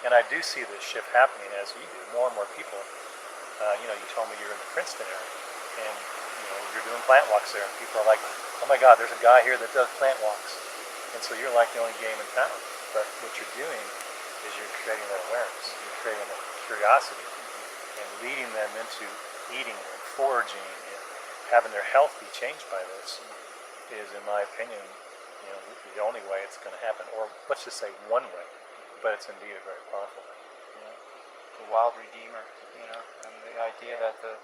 And I do see this shift happening as you do. More and more people, you told me you're in the Princeton area, and you're doing plant walks there, and people are like, oh my God, there's a guy here that does plant walks. And so you're like the only game in town. But what you're doing is you're creating that awareness, you're creating that curiosity, and leading them into eating and foraging and having their health be changed by this is, in my opinion, the only way it's going to happen. Or let's just say one way, but it's indeed a very powerful way. The wild redeemer, and the idea that the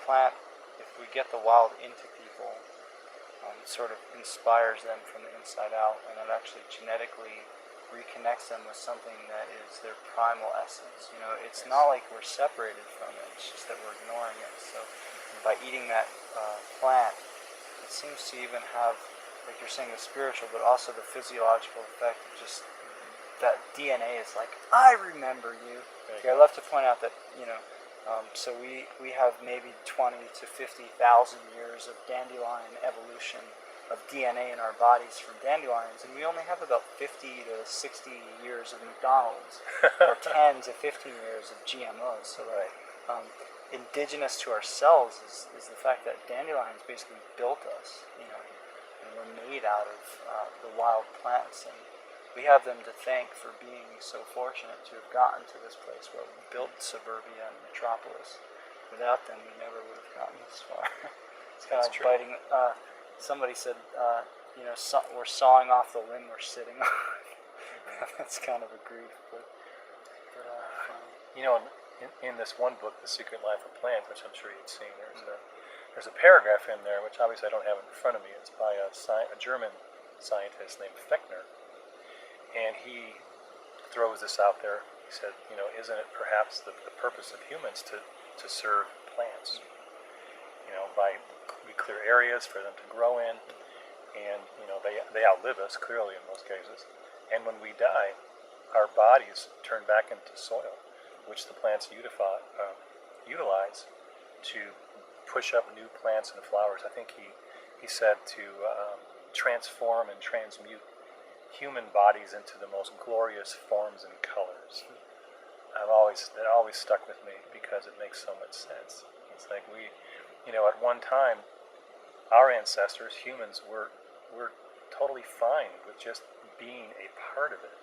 plant, if we get the wild into people, sort of inspires them from the inside out, and it actually genetically reconnects them with something that is their primal essence. It's not like we're separated from it, it's just that we're ignoring it. So by eating that plant, it seems to even have, like you're saying, the spiritual, but also the physiological effect of just that DNA is like, I remember you. Okay, I love to point out that, so we have maybe 20 to 50,000 years of dandelion evolution of DNA in our bodies from dandelions, and we only have about 50 to 60 years of McDonald's, or 10 to 15 years of GMOs. So indigenous to ourselves is the fact that dandelions basically built us, and we're made out of the wild plants, and we have them to thank for being so fortunate to have gotten to this place where we built suburbia and metropolis. Without them, we never would have gotten this far. It's kind of like biting. Somebody said, we're sawing off the limb we're sitting on. That's kind of a grief, but in this one book, The Secret Life of Plants, which I'm sure you've seen, there's a paragraph in there, which obviously I don't have in front of me. It's by a German scientist named Fechner. And he throws this out there. He said, isn't it perhaps the purpose of humans to serve plants? We clear areas for them to grow in, and they outlive us clearly in most cases. And when we die, our bodies turn back into soil, which the plants utilize to push up new plants and flowers. I think he said to transform and transmute human bodies into the most glorious forms and colors. That always stuck with me because it makes so much sense. It's like at one time, our ancestors, humans, were totally fine with just being a part of it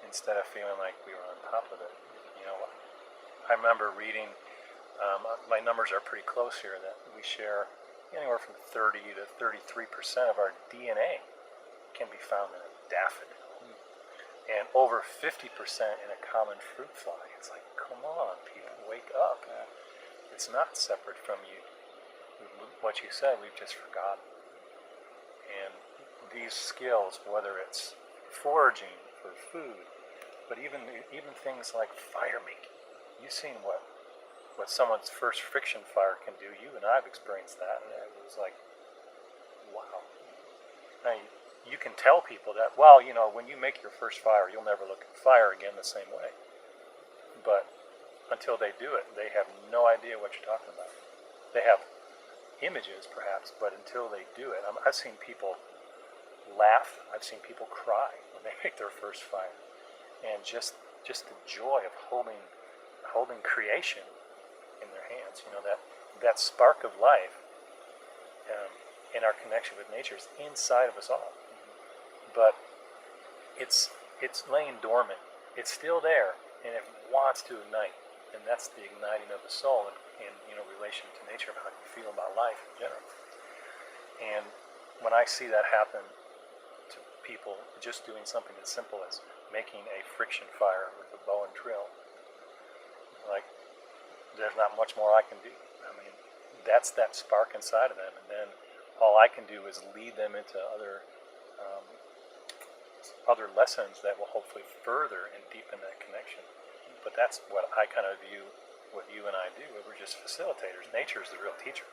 instead of feeling like we were on top of it. I remember reading, my numbers are pretty close here, that we share anywhere from 30 to 33% of our DNA can be found in a daffodil, and over 50% in a common fruit fly. It's like, come on, people, wake up. It's not separate from you. What you said, we've just forgotten. And these skills, whether it's foraging for food, but even things like fire making. You've seen what someone's first friction fire can do. You and I have experienced that, and it was like, wow. Now, you can tell people that, when you make your first fire, you'll never look at fire again the same way. But until they do it, they have no idea what you're talking about. They have images, perhaps, but until they do it, I've seen people laugh. I've seen people cry when they make their first fire. And just the joy of holding creation in their hands, that spark of life in our connection with nature is inside of us all. But it's laying dormant. It's still there, and it wants to ignite, and that's the igniting of the soul in relation to nature, of how you feel about life in general. And when I see that happen to people, just doing something as simple as making a friction fire with a bow and drill, like, there's not much more I can do. I mean, that's that spark inside of them, and then all I can do is lead them into other lessons that will hopefully further and deepen that connection. But that's what I kind of view what you and I do. We're just facilitators. Nature is the real teacher.